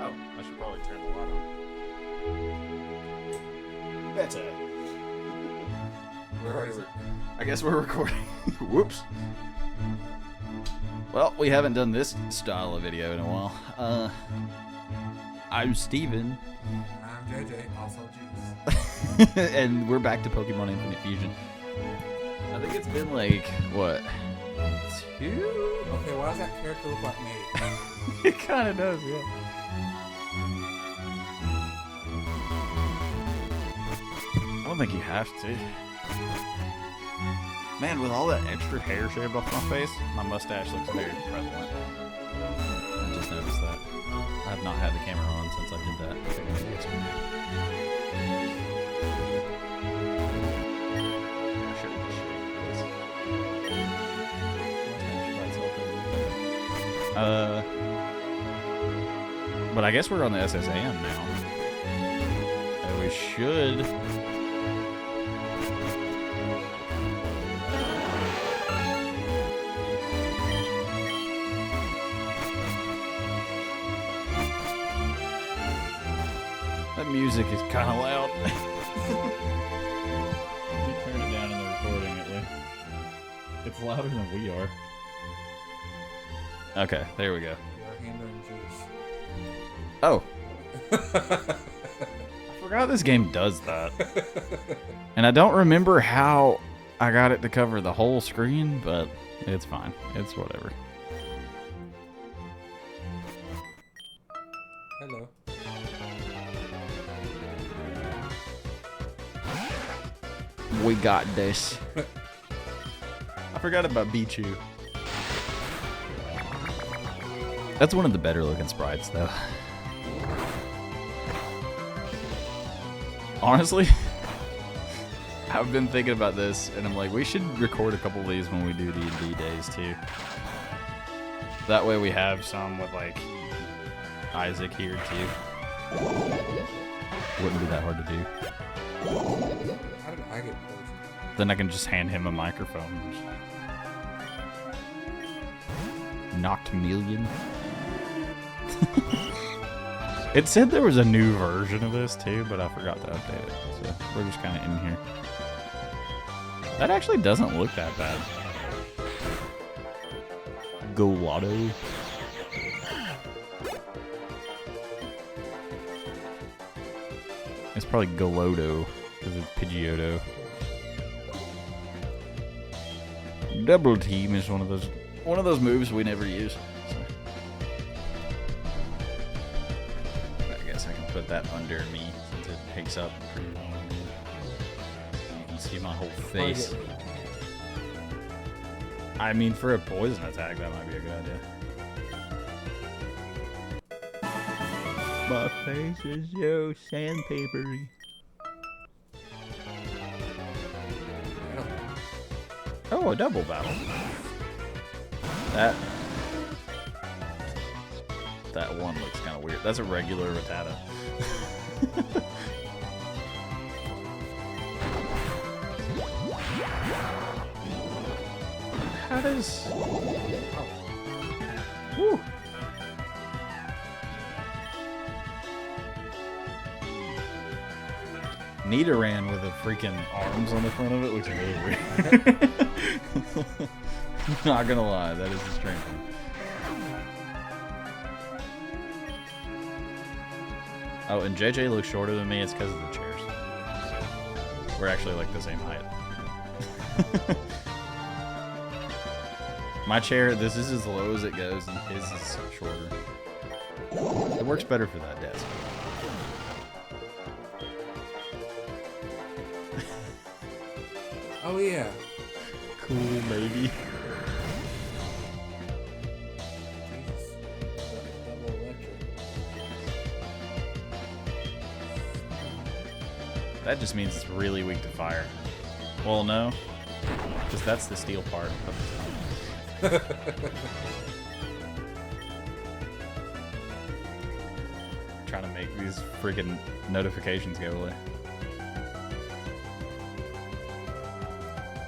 Oh, I should probably turn the light on. Better. Where is it? I guess we're recording. Whoops. Well, we haven't done this style of video in a while. I'm Steven. I'm JJ, also Juice. And we're back to Pokemon Infinite Fusion. I think it's been like, what, 2? Okay, why does that character look like me? It kind of does, yeah. I don't think you have to. Man, with all that extra hair shaved off my face, my mustache looks very prevalent. I just noticed that. I have not had the camera on since I did that. I should have just shaved this. But I guess we're on the SSAM now. And we should... That music is kind of loud. Let me turn it down in the recording at least. It's louder than we are. Okay, there we go. You're handling Juice. Oh. I forgot this game does that. And I don't remember how I got it to cover the whole screen, but it's fine. It's whatever. Hello. We got this. I forgot about Bichu. That's one of the better looking sprites, though. Honestly, I've been thinking about this, and I'm like, we should record a couple of these when we do D&D days, too. That way we have some with, like, Isaac here, too. Wouldn't be that hard to do. How did I get poisoned? Then I can just hand him a microphone. Knocked million. It said there was a new version of this too, but I forgot to update it. So we're just kind of in here. That actually doesn't look that bad. Golato. It's probably Golodo because it's Pidgeotto. Double team is one of those moves we never use. So. I guess I can put that under me since it takes up pretty long. You can see my whole face. I mean, for a poison attack, that might be a good idea. My face is so sandpapery. Oh, a double battle. That one looks kind of weird. That's a regular Rattata. How does... Oh. Woo. Nidoran with the freaking arms on the front of it looks really weird. Not gonna lie, that is a strange one. Oh, and JJ looks shorter than me. It's because of the chairs. We're actually like the same height. My chair, this is as low as it goes, and his is shorter. It works better for that desk. Oh yeah. Cool, baby. Jesus. Double electric. That just means it's really weak to fire. Well, no. Because that's the steel part of the time. Trying to make these freaking notifications go away.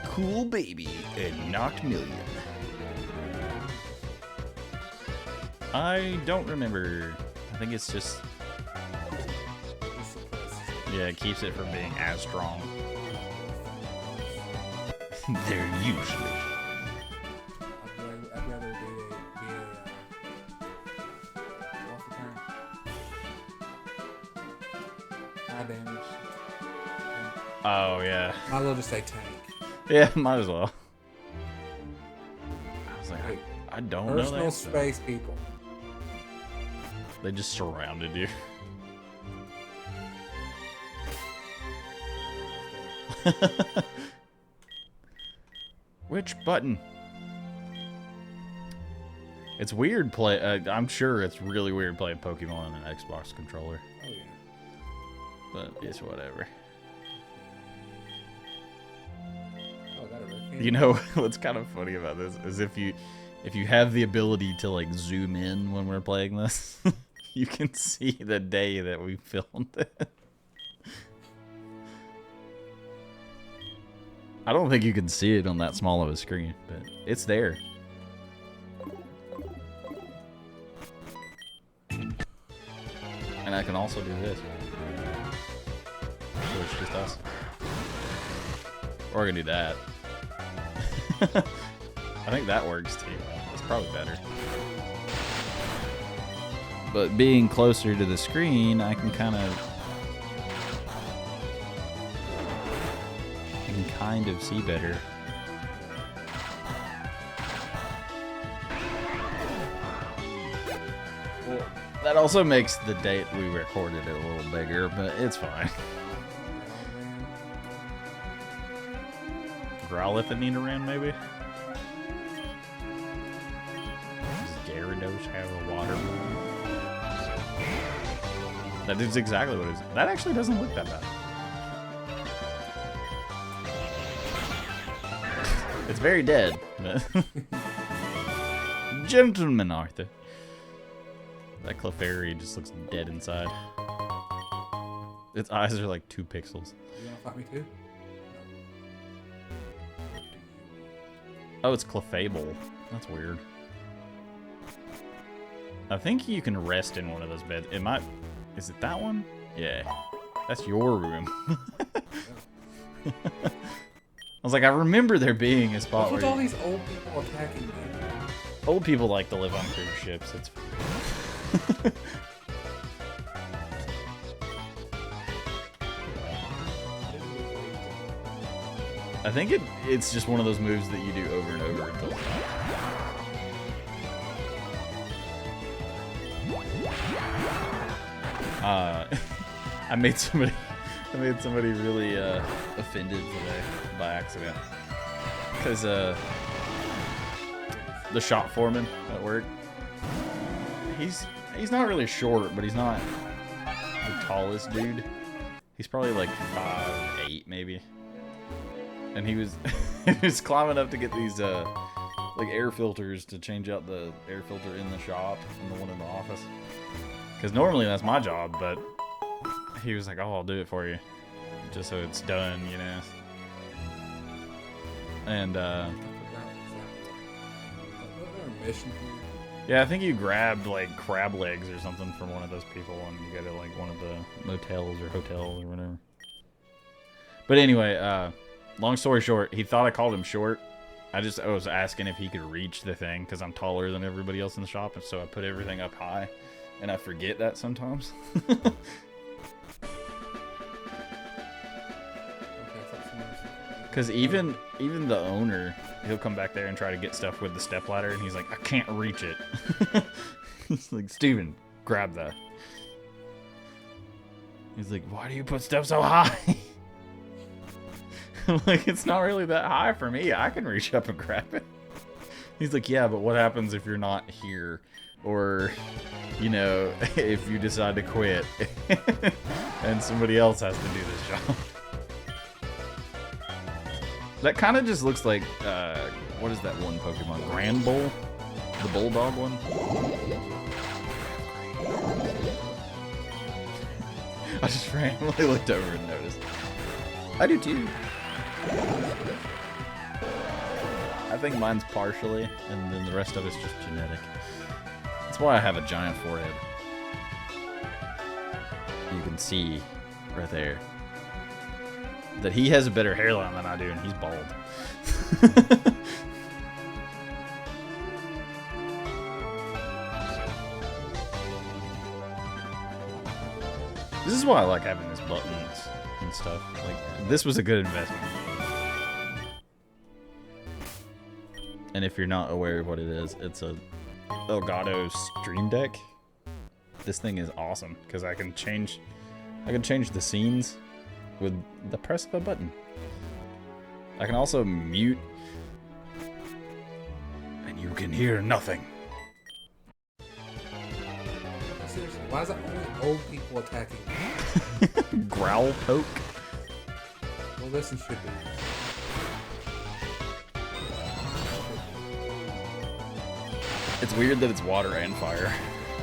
Cool baby and knocked million. I don't remember I think it's just, Just suppress. yeah, it keeps it from being as strong. They're usually. I'd rather be a what's the term? High damage. Oh, yeah. Might as well just say tank. Yeah, might as well. I was like, Hey, I don't know personal that. stuff. space people. They just surrounded you. Which button? It's weird play. I'm sure it's really weird playing Pokemon on an Xbox controller, Oh yeah. but it's whatever. Oh, got a rare You know what's kind of funny about this is if you have the ability to like zoom in when we're playing this, you can see the day that we filmed it. I don't think you can see it on that small of a screen, but it's there. And I can also do this. So it's just us. Or I can do that. I think that works too. That's probably better. But being closer to the screen, I can kind of see better. Well, that also makes the date we recorded it a little bigger, but it's fine. Growlithe and Nidoran, maybe? Does Gyarados have a water move? That is exactly what it is. That actually doesn't look that bad. It's very dead. Gentleman Arthur. That Clefairy just looks dead inside. Its eyes are like 2 pixels. You wanna fight me too? Oh, it's Clefable. That's weird. I think you can rest in one of those beds. It might... Is it that one? Yeah. That's your room. I was like, I remember there being a spot What's where... with all these old people attacking me? Old people like to live on cruise ships. It's... I think it's just one of those moves that you do over and over until it's not. I made somebody really offended today by accident. Because the shop foreman at work, he's not really short, but he's not the tallest dude. He's probably like 5'8" maybe. And he was he was climbing up to get these like air filters to change out the air filter in the shop and the one in the office. Because normally that's my job, but he was like, "Oh, I'll do it for you, just so it's done," you know. And yeah, I think you grabbed like crab legs or something from one of those people, and you go to like one of the motels or hotels or whatever. But anyway, long story short, he thought I called him short. I was asking if he could reach the thing because I'm taller than everybody else in the shop, and so I put everything up high, and I forget that sometimes. Because even the owner, he'll come back there and try to get stuff with the stepladder, and he's like, I can't reach it. He's like, Steven, grab that. He's like, why do you put stuff so high? I'm like, it's not really that high for me. I can reach up and grab it. He's like, yeah, but what happens if you're not here? Or, you know, if you decide to quit and somebody else has to do this job. That kind of just looks like, what is that one Pokemon? Grand Bull? The Bulldog one? I just randomly looked over and noticed. I do too. I think mine's partially, and then the rest of it's just genetic. That's why I have a giant forehead. you can see right there that he has a better hairline than I do, and he's bald. This is why I like having these buttons and stuff. Like, this was a good investment. And if you're not aware of what it is, it's a Elgato Stream Deck. This thing is awesome because I can change the scenes with the press of a button. I can also mute, and you can hear nothing. Seriously, why is that only old people attacking me? Growl poke. Well, this should be. It's weird that it's water and fire.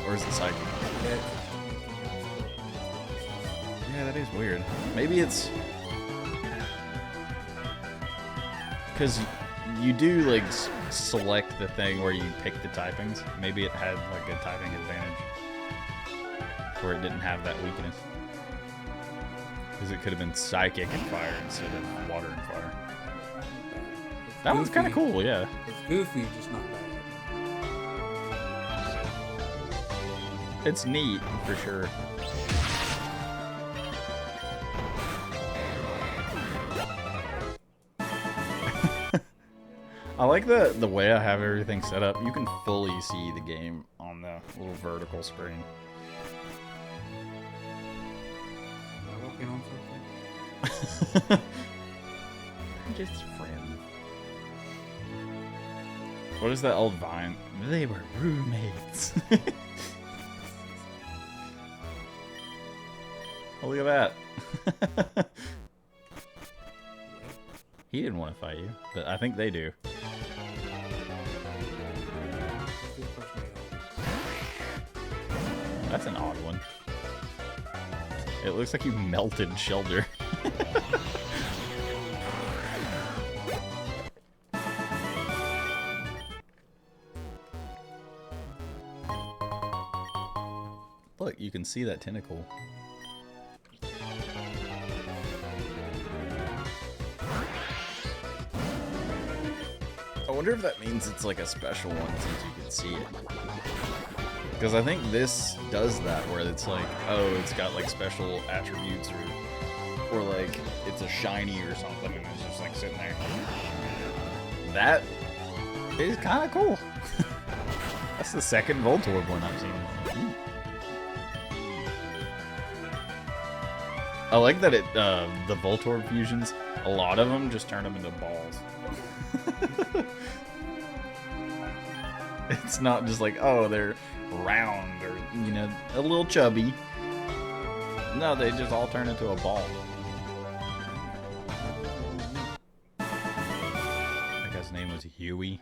Or is it psychic? Yeah, that is weird. Maybe it's... because you do, like, select the thing where you pick the typings. Maybe it had, like, a typing advantage. Where it didn't have that weakness. Because it could have been psychic and fire instead of water and fire. That one's kind of cool, yeah. It's goofy, just not bad. It's neat, for sure. I like the way I have everything set up. You can fully see the game on the little vertical screen. Am I working on something? Just friends. What is that old vine? They were roommates. Oh, look at that. He didn't want to fight you, but I think they do. That's an odd one. It looks like you melted Shelter. Look, you can see that tentacle. I wonder if that means it's like a special one since you can see it. Because I think this does that, where it's like, oh, it's got like special attributes, or like it's a shiny or something, and it's just like sitting there. That is kind of cool. That's the second Voltorb one I've seen. I like that it, the Voltorb fusions, a lot of them just turn them into balls. It's not just like, oh, they're round or, you know, a little chubby. No, they just all turn into a ball. That guy's name was Huey.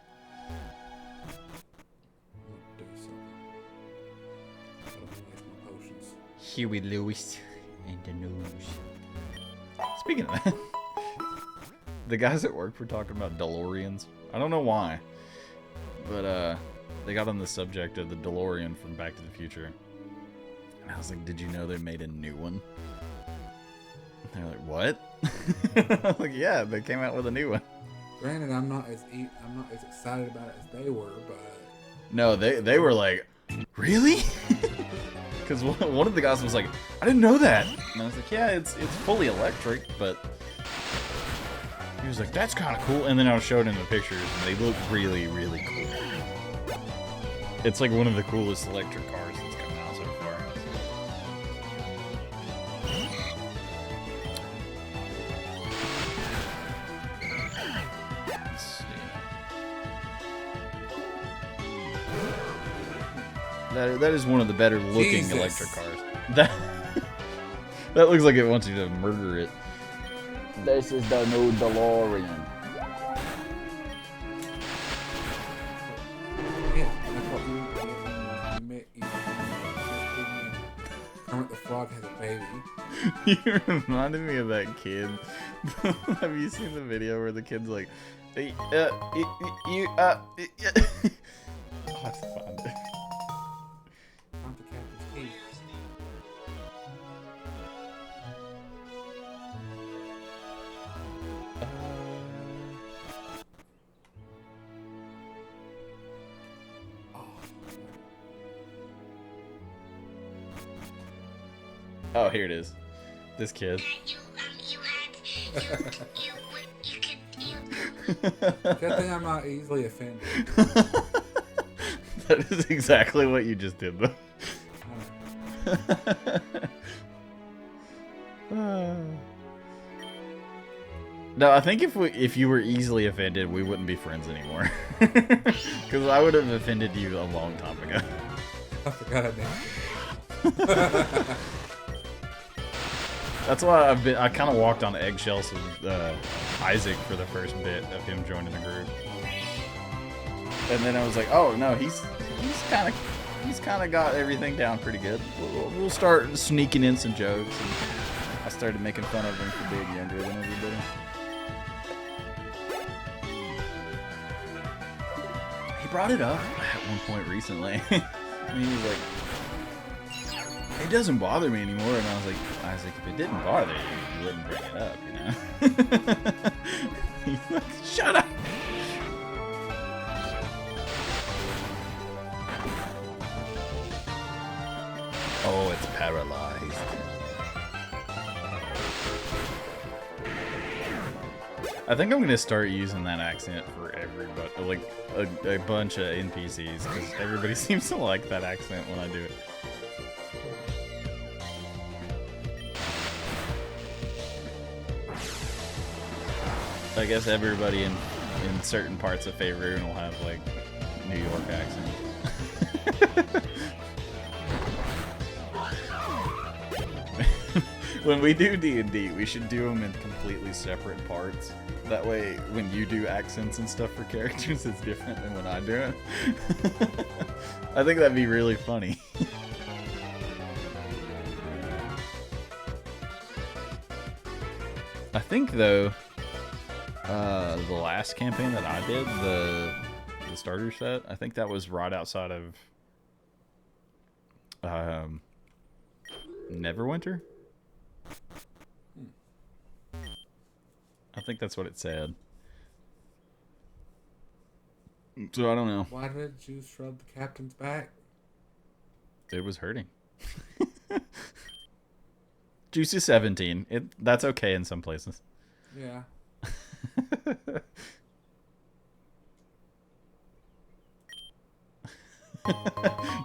Huey Lewis and the news. Speaking of that, the guys at work were talking about DeLoreans. I don't know why, but they got on the subject of the DeLorean from Back to the Future. And I was like, did you know they made a new one? And they're like, what? I was like, yeah, they came out with a new one. Granted, I'm not as excited about it as they were, but no, they were like, really? Because one of the guys was like, I didn't know that. And I was like, yeah, it's fully electric, but he was like, that's kind of cool. And then I was showing him the pictures, and they look really, really cool. It's like one of the coolest electric cars that's come out so far. Let's see. That is one of the better looking Jesus. electric cars. That looks like it wants you to murder it. This is the new DeLorean. yeah, that's what you Kermit the Frog has a baby. You reminded me of that kid. Have you seen the video where the kid's like, oh, I have to find it. Time to catch his teeth. Oh, here it is. This kid. Good thing I'm not easily offended. That is exactly what you just did, though. No, I think if you were easily offended, we wouldn't be friends anymore. Because I would have offended you a long time ago. I forgot I named it. That's why I kind of walked on eggshells with Isaac for the first bit of him joining the group, and then I was like, oh no, he's kind of got everything down pretty good. We'll start sneaking in some jokes, and I started making fun of him for being younger than everybody. He brought it up at one point recently. And he was like, it doesn't bother me anymore. And I was like, Isaac, if it didn't bother you, you wouldn't bring it up, you know? He's like, shut up! Oh, it's paralyzed. I think I'm gonna start using that accent for everybody, like a bunch of NPCs, because everybody seems to like that accent when I do it. I guess everybody in certain parts of Faerun will have like New York accent. When we do D&D, we should do them in completely separate parts. That way, when you do accents and stuff for characters, it's different than when I do it. I think that'd be really funny. I think though, the last campaign that I did, the starter set, I think that was right outside of Neverwinter. I think that's what it said. So I don't know. Why did Juice rub the captain's back? It was hurting. Juice is 17. That's okay in some places. Yeah.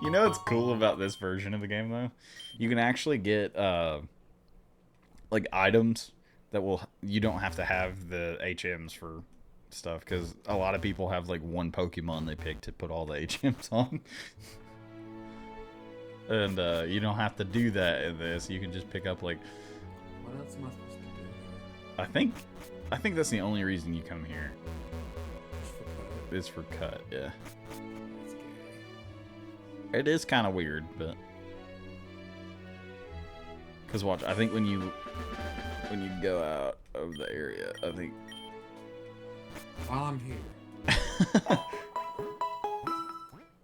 You know what's cool about this version of the game though? You can actually get like items that you don't have to have the HMs for stuff, because a lot of people have like one Pokemon they pick to put all the HMs on. And you don't have to do that in this. You can just pick up like, What else am I supposed to do here? I think that's the only reason you come here. It's for cut, yeah. That's gay. It is kind of weird, but because watch, I think when you go out of the area, I think While I'm here.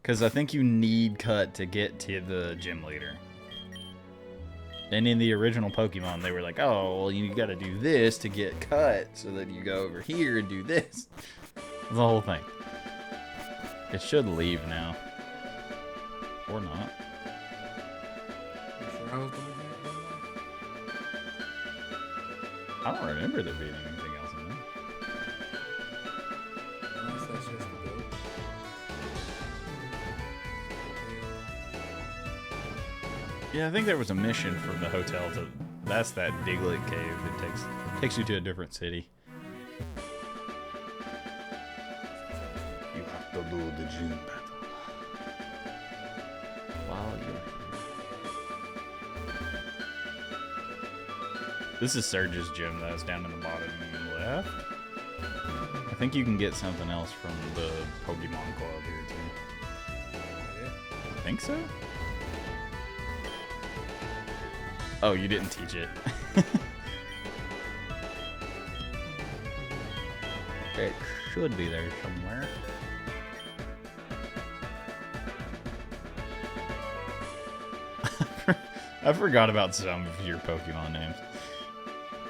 because I think you need cut to get to the gym leader. And in the original Pokemon, they were like, oh, well, you got to do this to get cut, so that you go over here and do this. The whole thing. It should leave now. Or not. You sure I was going to do I don't remember there being anything else in there. Unless that's just the boat. Yeah, I think there was a mission from the hotel to... That's that Diglett cave. It takes you to a different city. You have to do the gym battle. While you're here. This is Surge's gym that's down in the bottom left. I think you can get something else from the Pokemon Club here too. I think so. Oh, you didn't teach it. It should be there somewhere. I forgot about some of your Pokemon names.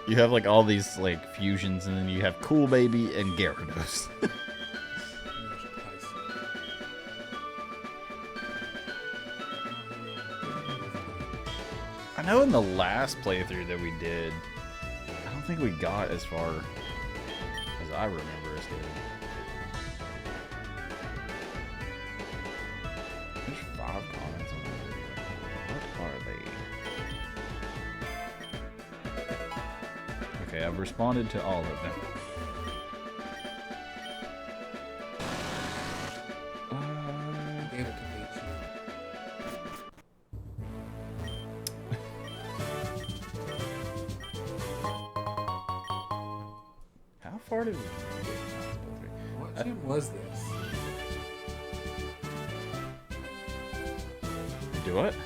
You have like all these like fusions, and then you have Cool Baby and Gyarados. I know in the last playthrough that we did, I don't think we got as far as I remember us doing. There's 5 comments on the video. What are they? Okay, I've responded to all of them. Gave it to Peach. How far did we get? What gym was this? Do what? What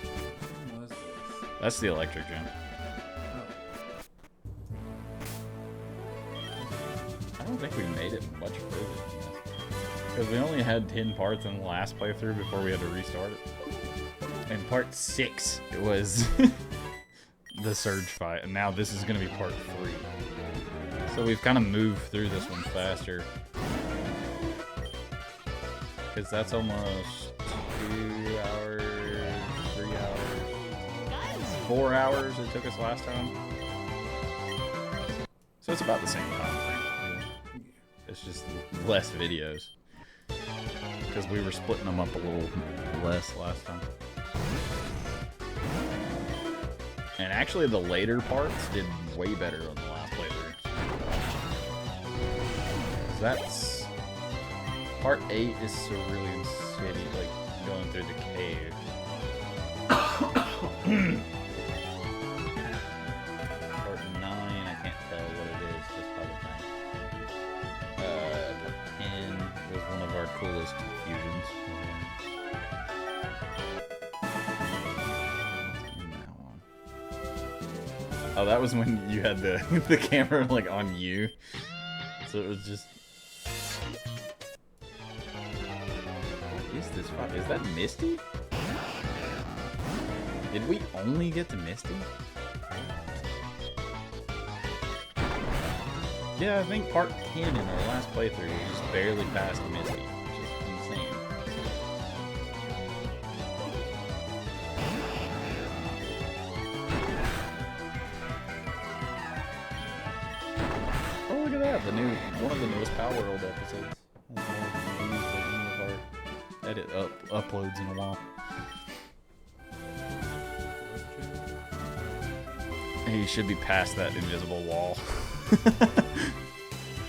gym was this? That's the electric gym. I don't think we made it much further than this. Because we only had 10 parts in the last playthrough before we had to restart it. In part 6, it was the surge fight, and now this is going to be part 3. So we've kind of moved through this one faster. Because that's almost 2 hours, 3 hours, 4 hours it took us last time. So it's about the same time frame. It's just less videos. Because we were splitting them up a little less last time. And actually the later parts did way better on the last playthrough. That's... Part 8 is Cerulean City, like going through the cave. Part 9, I can't tell what it is just by the thing. Part 10 was one of our coolest fusions. Oh, that was when you had the the camera like on you, so it was just. What is this fight? Is that Misty? Did we only get to Misty? Yeah, I think part 10 in our last playthrough, we just barely passed Misty, which is insane. Oh, look at that! One of the newest Power World episodes. That's more views than any of our edit uploads in a while. He should be past that invisible wall.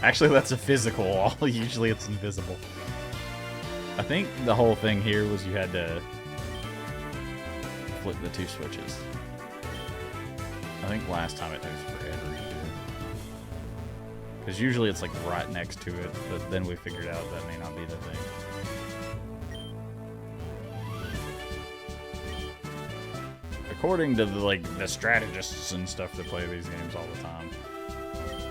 Actually, that's a physical wall. Usually it's invisible. I think the whole thing here was you had to flip the 2 switches. I think last time it took forever to do it. Because usually it's like right next to it, but then we figured out that may not be the thing. According to the strategists and stuff that play these games all the time,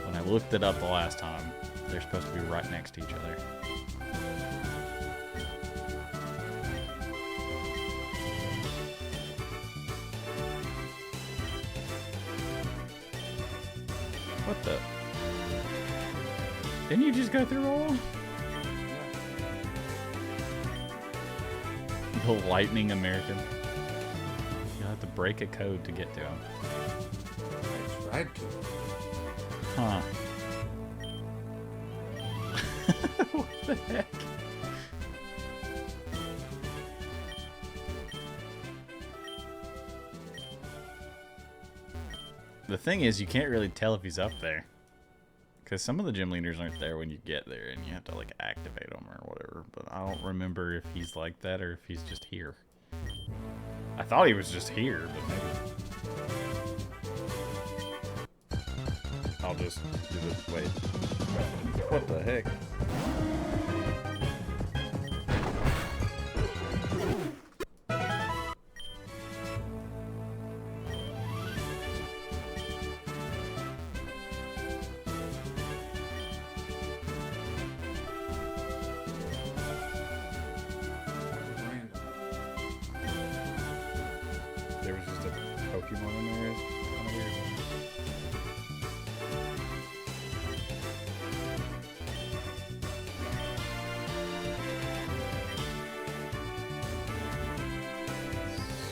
when I looked it up the last time, they're supposed to be right next to each other. What the? Didn't you just go through all? The lightning American. You'll have to break a code to get to him. I tried to. Huh. What the heck? The thing is, you can't really tell if he's up there. Because some of the gym leaders aren't there when you get there, and you have to, like, activate them or whatever. But I don't remember if he's like that or if he's just here. I thought he was just here, but maybe... I'll just do this. Wait. What the heck? There was just a Pokemon in there. It's kind of weird.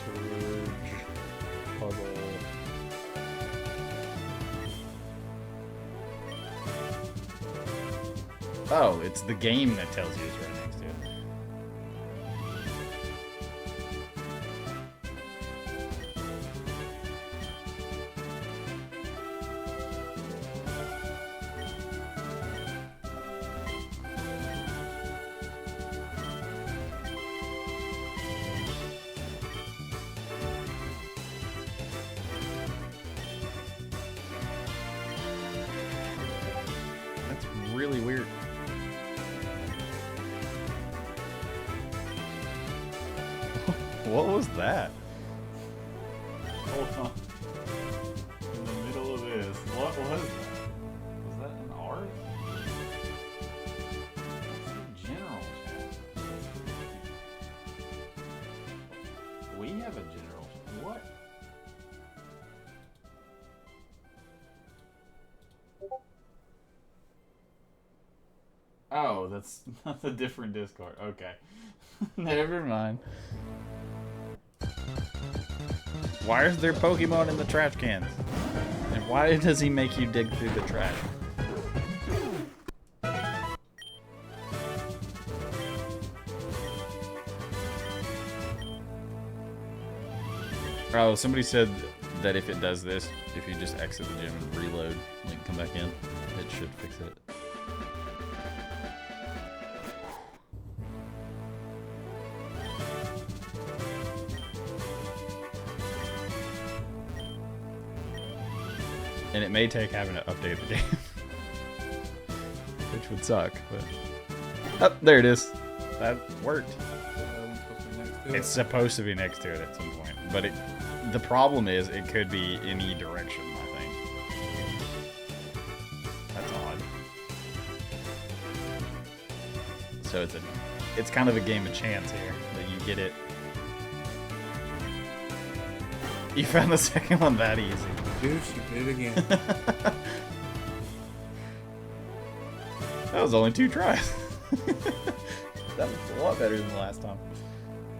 Surge Oh, it's the game that tells you it's right next to it. That's really weird. What was that? Hold on. In the middle of this, what was that? Was that an art? General chat. We have a general. What? Oh, that's a different Discord. Okay. Never mind. Why is there Pokemon in the trash cans? And why does he make you dig through the trash? Oh, somebody said that if it does this, if you just exit the gym and reload, like come back in, it should fix it. And it may take having to update the game. Which would suck, but... Oh, there it is. That worked. It's supposed to be next to it at some point. But the problem is, it could be any direction, I think. That's odd. So it's kind of a game of chance here. That you get it. You found the second one that easy. Dude, she did it again. That was only 2 tries. That was a lot better than the last time.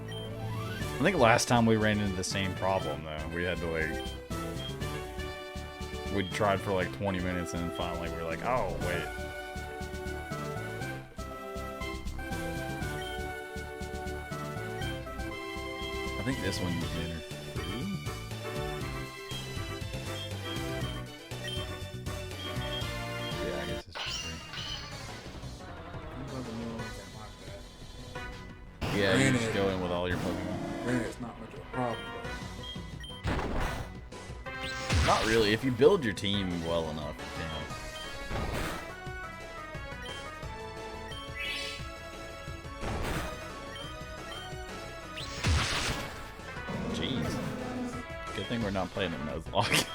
I think last time we ran into the same problem though. We had to like... We tried for like 20 minutes and then finally we were like, oh wait. I think this one you can enter. Yeah, you just go in with all your Pokemon. Granted, it's not much of a problem, but... Not really. If you build your team well enough, you know. Jeez. Good thing we're not playing in Nuzlocke.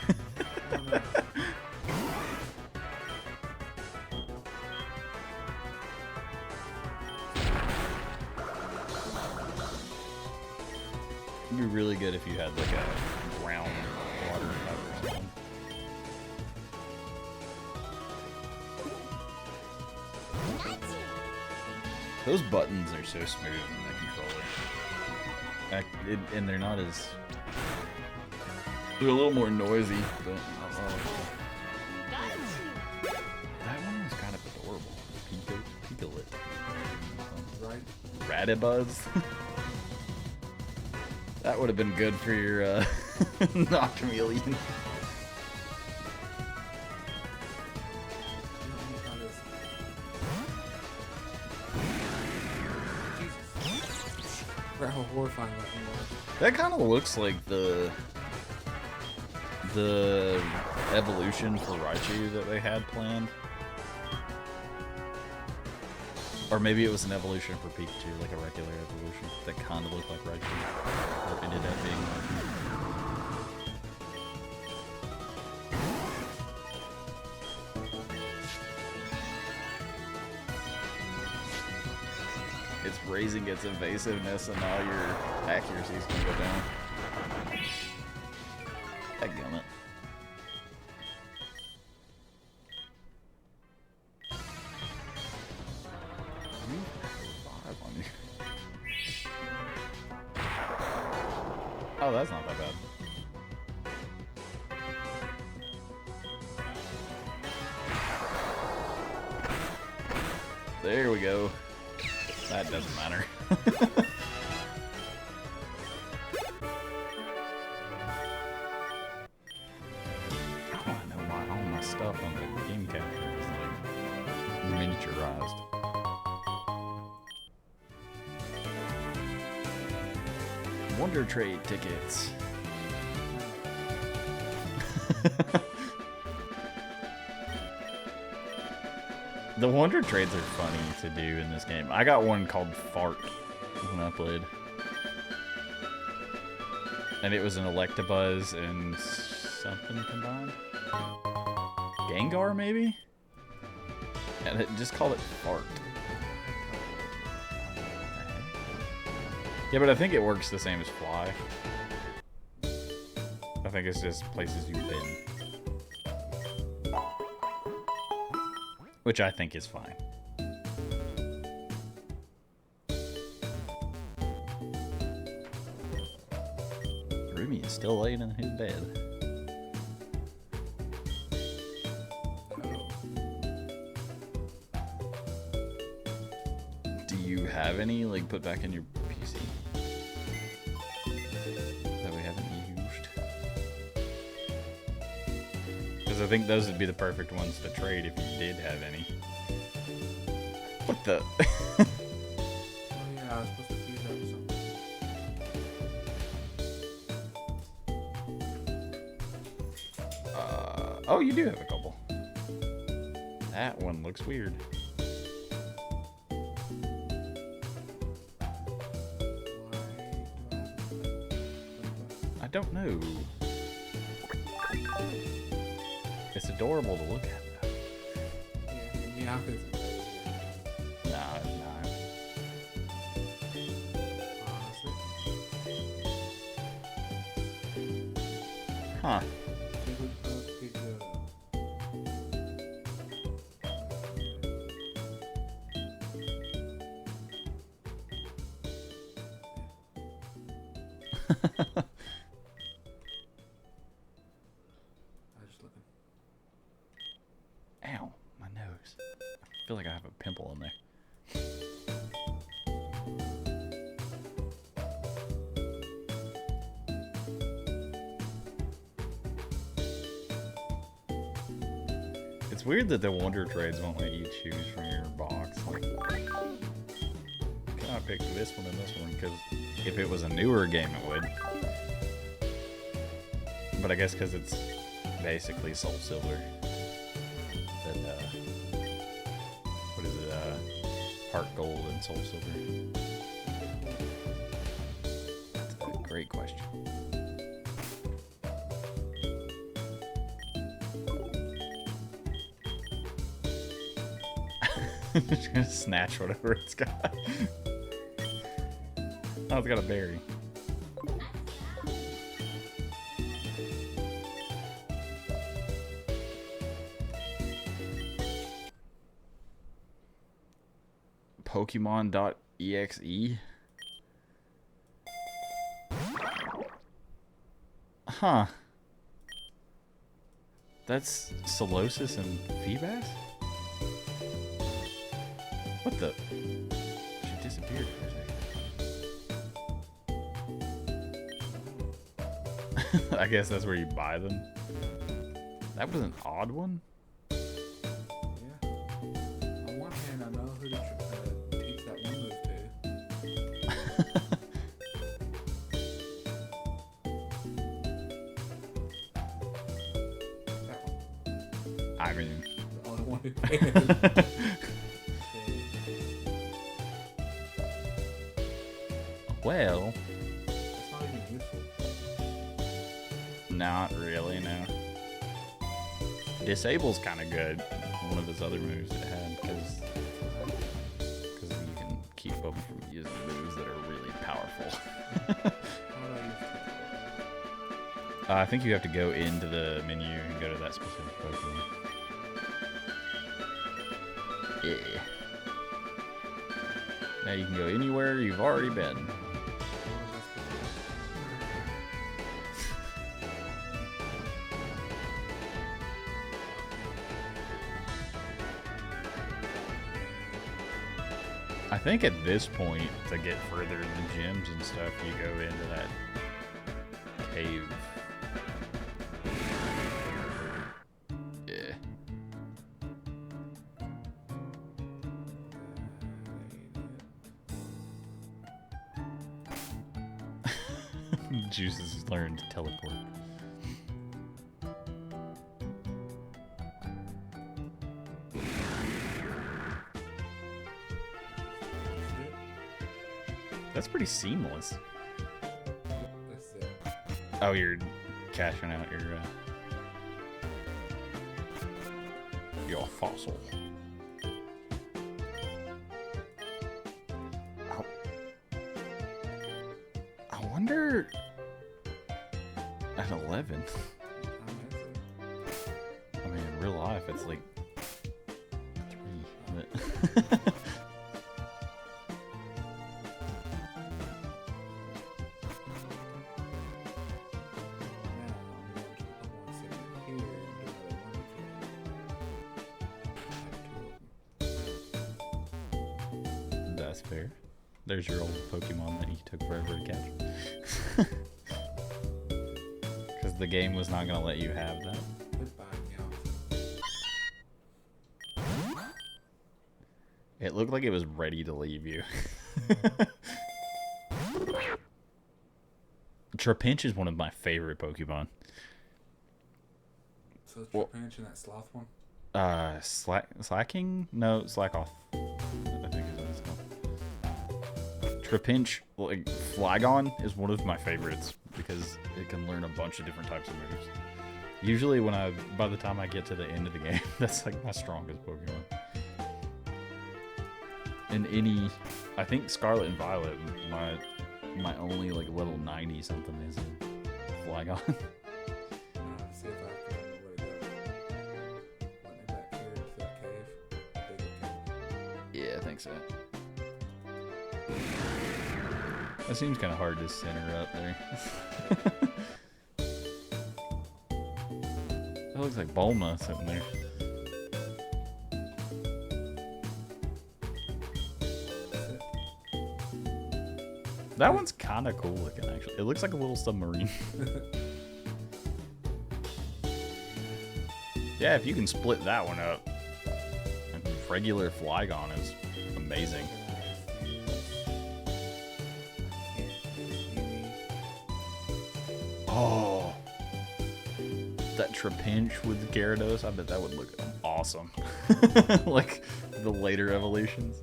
It'd be really good if you had like a ground water type or something. Those buttons are so smooth in the controller. And they're not as... They're a little more noisy, but not all. That one was kind of adorable. Picolit. Right? Radibuzz. That would have been good for your Noctameleon. How horrifying that thing was. That kind of looks like the evolution for Raichu that they had planned. Or maybe it was an evolution for Pikachu, like a regular evolution that kind of looked like Raichu. Or ended up being Raichu. It's raising its evasiveness and now your accuracy's gonna go down. Dadgummit. Oh, that's not that bad. There we go. That doesn't matter. How do I know why all my stuff on the game capture is like miniaturized? Wonder Trade tickets. The Wonder Trades are funny to do in this game. I got one called Fart when I played. And it was an Electabuzz and something combined. Gengar, maybe? And it just called it Fart. Yeah, but I think it works the same as Fly. I think it's just places you've been. Which I think is fine. Rumi is still laying in his bed. Do you have any, like, put back in your PC? That we haven't used? Because I think those would be the perfect ones to trade if you did have any. What the? Oh yeah, I was supposed to fuse that or something. Oh, you do have a couple. That one looks weird. I don't know. It's adorable to look at, though. Yeah, it's Nah, it's not. Huh. Ow, my nose. I feel like I have a pimple in there. It's weird that the Wonder Trades won't let you choose from your box. Like, can I pick this one and this one? Because if it was a newer game, it would. But I guess because it's basically Soul Silver. That, what is it? Heart Gold and Soul Silver. That's a great question. I'm just gonna snatch whatever it's got. Oh, it's got a berry. Pokemon.exe? Huh. That's Solosis and Feebas? What the? She disappeared for a second. I guess that's where you buy them. That was an odd one. Yeah. On one hand, I know who to teach that one move to. That one. I mean, The only one who can. well, It's not even useful. not really, no. Disable's kind of good. One of his other moves it had, because you can keep them from using moves that are really powerful. How do I use I think you have to go into the menu and go to that specific Pokemon. Yeah. Now you can go anywhere you've already been. I think at this point, to get further in the gyms and stuff, you go into that cave. Yeah. Juices learned to teleport. That's pretty seamless. That's it. Oh, you're cashing out your fossil. Oh. I wonder at 11. I mean, in real life, it's like 3. But that's fair. There's your old Pokemon that you took forever to catch. Because the game was not going to let you have that. It looked like it was ready to leave you. Trapinch is one of my favorite Pokemon. So Trapinch and that sloth one? Slacking? No, Slack off. I think is what it's called. Trapinch, like Flygon, is one of my favorites because it can learn a bunch of different types of moves. Usually, by the time I get to the end of the game, that's like my strongest Pokemon. In I think Scarlet and Violet, my only like level 90 something is a Flygon. See if I can remember where to go. Went back here to that cave. Yeah, I think so. That seems kind of hard to center up there. That looks like Bulma sitting there. That one's kind of cool looking, actually. It looks like a little submarine. Yeah, if you can split that one up. Regular Flygon is amazing. Oh. That Trapinch with Gyarados, I bet that would look awesome. Like the later evolutions.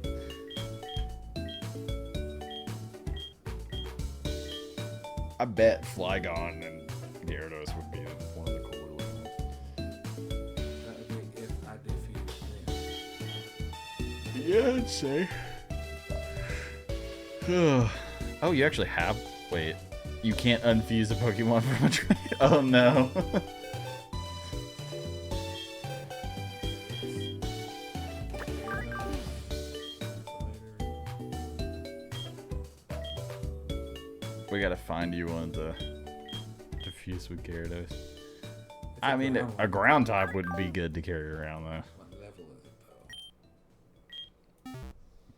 I bet Flygon and Gyarados would be one of the cooler ones. That would be if I defeated them. Yeah, I'd say. Oh, you actually have... Wait. You can't unfuse a Pokemon from a tree? Oh, no. We gotta find you one to fuse with Gyarados. I mean, a ground type would be good to carry around, though. What level is it, though?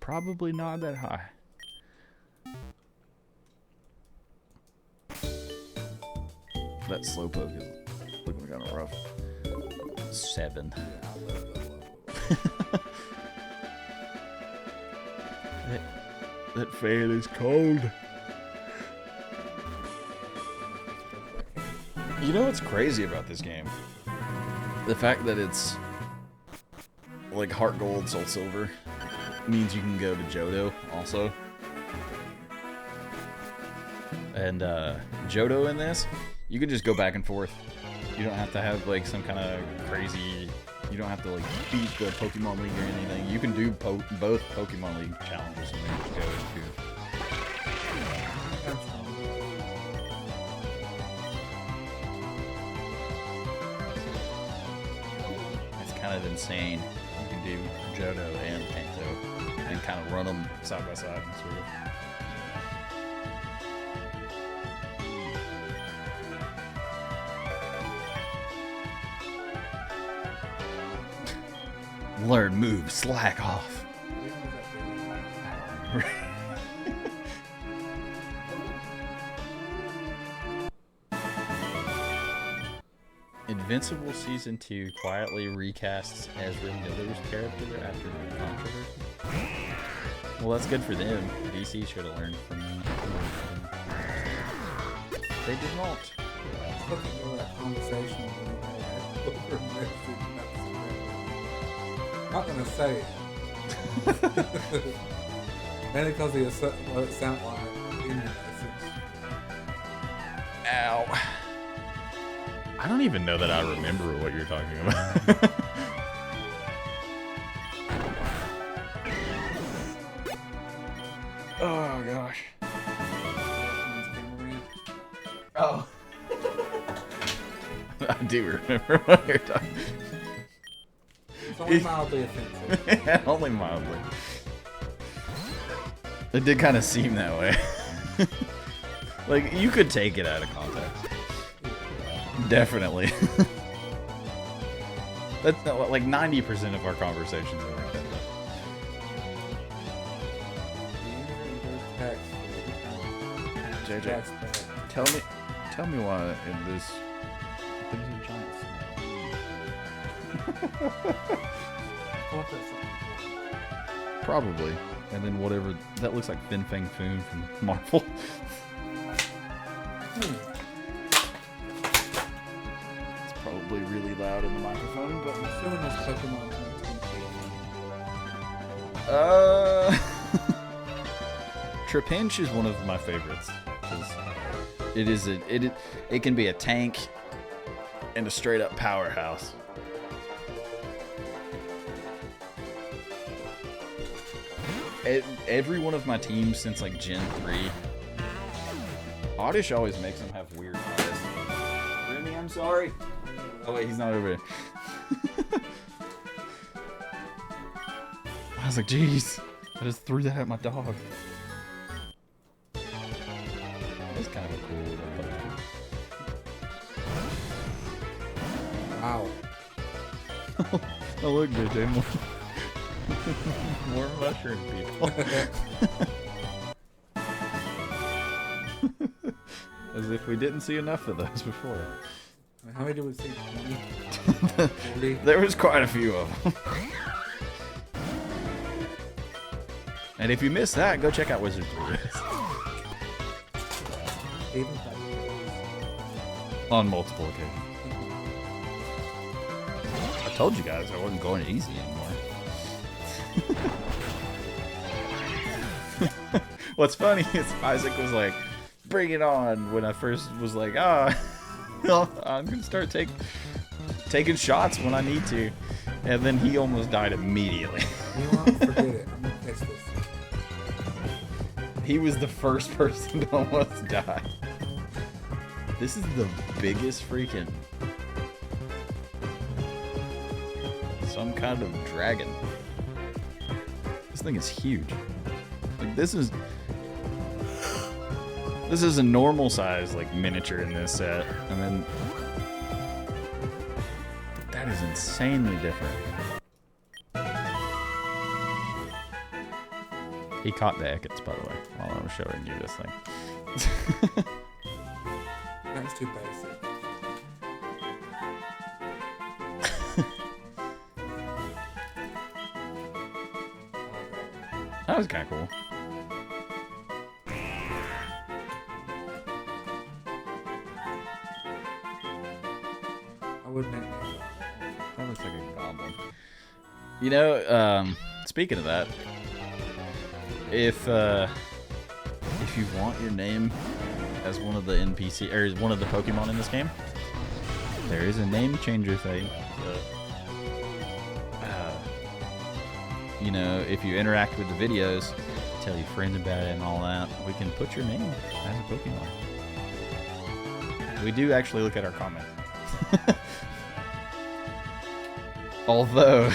Probably not that high. That Slowpoke is looking kind of rough. 7. Yeah, I love level up. That fan is cold. You know what's crazy about this game? The fact that it's like Heart Gold, Soul Silver means you can go to Johto also. And Johto in this, you can just go back and forth. You don't have to have like some kind of crazy, you don't have to like beat the Pokemon League or anything. You can do both Pokemon League challenges and then just go into. Kind of insane. You can do Johto and Kanto and kind of run them side by side, sort of. Learn moves, slack off. Invincible Season 2 quietly recasts Ezra Miller's character after the controversy. Well, that's good for them. DC should have learned from that. They did not. Looking at that conversation we had over message. I'm not gonna say it. Mainly because of what it sounded like in the message. Ow. I don't even know that I remember what you're talking about. Oh gosh. Oh. I do remember what you're talking It's only mildly offensive. Yeah, only mildly. It did kind of seem that way. Like, you could take it out of context. Definitely. That's not, like 90% of our conversations are like that. JJ, tell me why in this there's a giant What probably, and then whatever that looks like Fin Fang Foom from Marvel. It's probably really loud in the microphone, but Showing us Pokemon. Trapinch is one of my favorites. It can be a tank and a straight up powerhouse. Every one of my teams since like Gen 3, Oddish always makes them have weird eyes. Remy, I'm sorry. Oh wait, he's not over there. I was like, jeez, I just threw that at my dog. That's kind of a cool little puppy. Wow. Oh look, JJ, more mushroom people. As if we didn't see enough of those before. How many did we see? 40? There was quite a few of them. And if you missed that, go check out Wizards Release. On multiple occasions. I told you guys I wasn't going easy anymore. What's funny is Isaac was like, bring it on, when I first was like, I'm gonna start taking shots when I need to. And then he almost died immediately. You know what? Forget it. I'm gonna fix this. He was the first person to almost die. This is the biggest freaking... some kind of dragon. This thing is huge. Like, this is a normal size, like, miniature in this set. And then... that is insanely different. He caught the Ekans, by the way, while I was showing you this thing. That was too basic. That was kind of cool. I wouldn't make that. That looks like a goblin. You know, speaking of that, if you want your name as one of the NPC or one of the Pokemon in this game, there is a name changer thing. You know, if you interact with the videos, tell your friends about it and all that, we can put your name as a Pokemon. We do actually look at our comments. Although,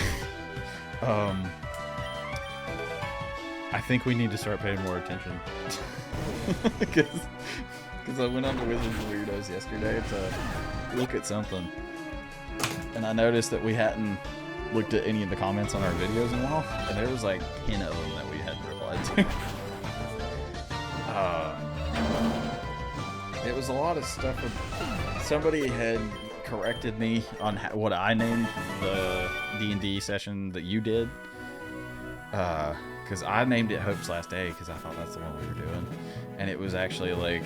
I think we need to start paying more attention. Because I went on to Wizards and Weirdos yesterday to look at something. And I noticed that we hadn't looked at any of the comments on our videos in a while. And there was like 10 of them that we hadn't replied to. It was a lot of stuff. Somebody had corrected me on what I named the D&D session that you did. Because I named it Hope's Last Day because I thought that's the one we were doing. And it was actually like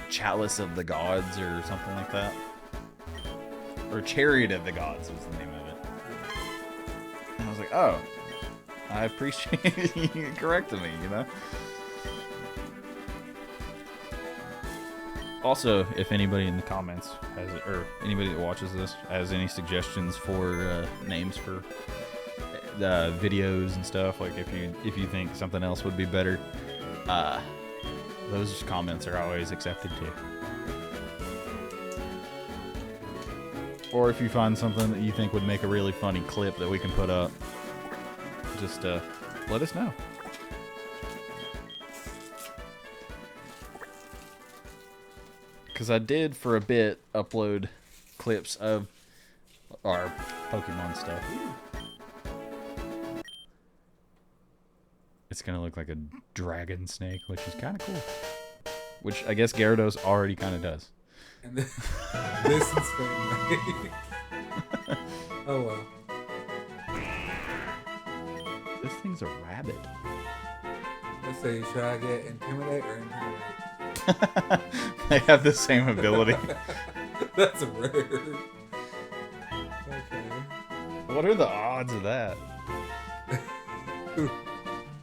Chalice of the Gods or something like that. Or Chariot of the Gods was the name of it. And I was like, oh, I appreciate you correcting me, you know? Also, if anybody in the comments has, or anybody that watches this has any suggestions for names for videos and stuff, like if you think something else would be better, those comments are always accepted too. Or if you find something that you think would make a really funny clip that we can put up, just let us know. Because I did for a bit upload clips of our Pokemon stuff. It's gonna look like a dragon snake, which is kind of cool. Which I guess Gyarados already kind of does. And this is fake. Oh well. This thing's a rabbit. Let's see, should I get Intimidate or Intimidate? They have the same ability. That's rare. Okay. What are the odds of that?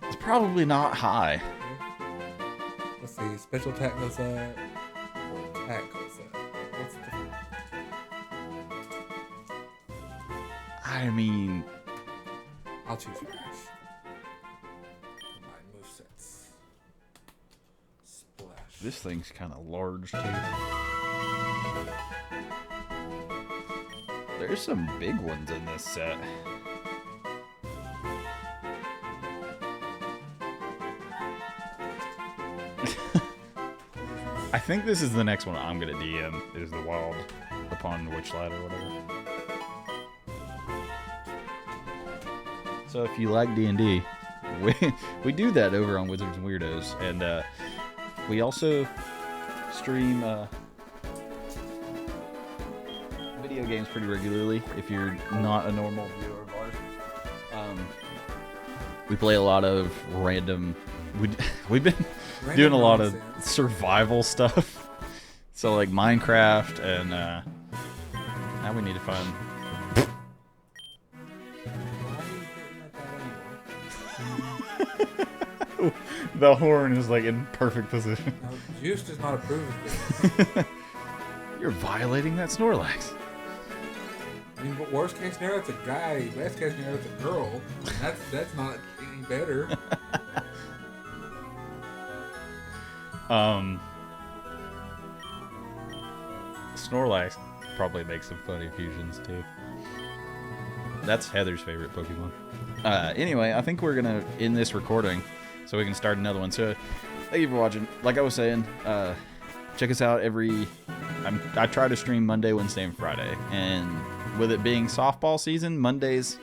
It's probably not high. Let's see, special attack goes up, or attack goes up. What's the... I mean, I'll choose Rash. My movesets. Splash. this thing's kind of large too. There's some big ones in this set. I think this is the next one I'm gonna DM, is the Wild Upon Witchlight or whatever. So if you like D&D, we do that over on Wizards and Weirdos, and we also stream video games pretty regularly. If you're not a normal viewer of ours, we play a lot of random. We've been doing a lot of survival stuff. So like Minecraft, and now we need to find. The horn is like in perfect position. No, Juice does not approve of this. You're violating that Snorlax. I mean, but worst case scenario, it's a guy. Best case scenario, it's a girl. That's not any better. Snorlax probably makes some funny fusions too. That's Heather's favorite Pokemon. Anyway, I think we're gonna end this recording so we can start another one. So, thank you for watching. Like I was saying, check us out I try to stream Monday, Wednesday, and Friday. And with it being softball season, Mondays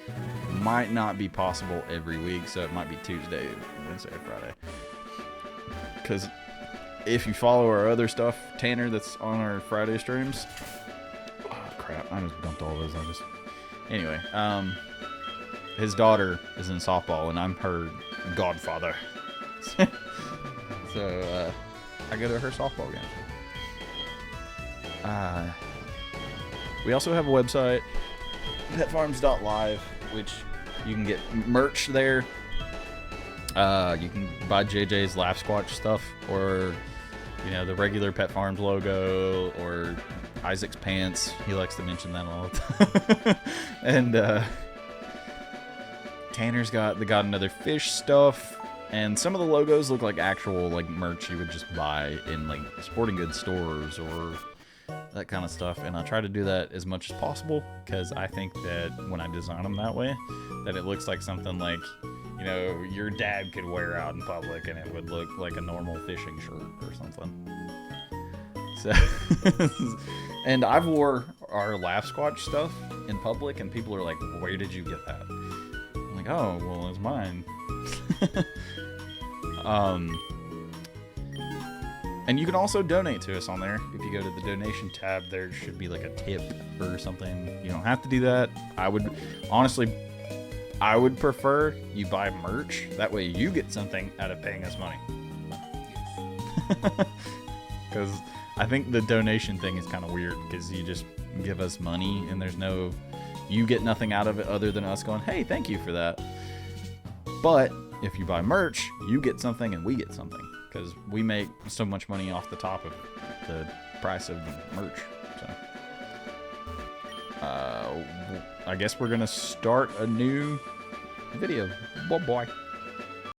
might not be possible every week, so it might be Tuesday, Wednesday, or Friday. Because if you follow our other stuff, Tanner, that's on our Friday streams. Oh, crap. I just dumped all those. Anyway, his daughter is in softball, and I'm her godfather. So, I go to her softball game. We also have a website, petfarms.live, which you can get merch there. You can buy JJ's Laugh Squatch stuff, or the regular Pet Farms logo, or Isaac's pants. He likes to mention that all the time. And Tanner's got Another Fish stuff, and some of the logos look like actual merch you would just buy in sporting goods stores or that kind of stuff. And I try to do that as much as possible, because I think that when I design them that way, that it looks like something your dad could wear out in public, and it would look like a normal fishing shirt or something. So, and I've wore our Laugh Squatch stuff in public, and people are like, "Where did you get that?" I'm like, "Oh, well, it's And you can also donate to us on there. If you go to the donation tab, there should be like a tip or something. You don't have to do that. I would prefer you buy merch. That way you get something out of paying us money. Because I think the donation thing is kind of weird because you just give us money and you get nothing out of it other than us going, hey, thank you for that. But if you buy merch, you get something and we get something because we make so much money off the top of the price of the merch. So I guess we're going to start a new video. Bye-bye.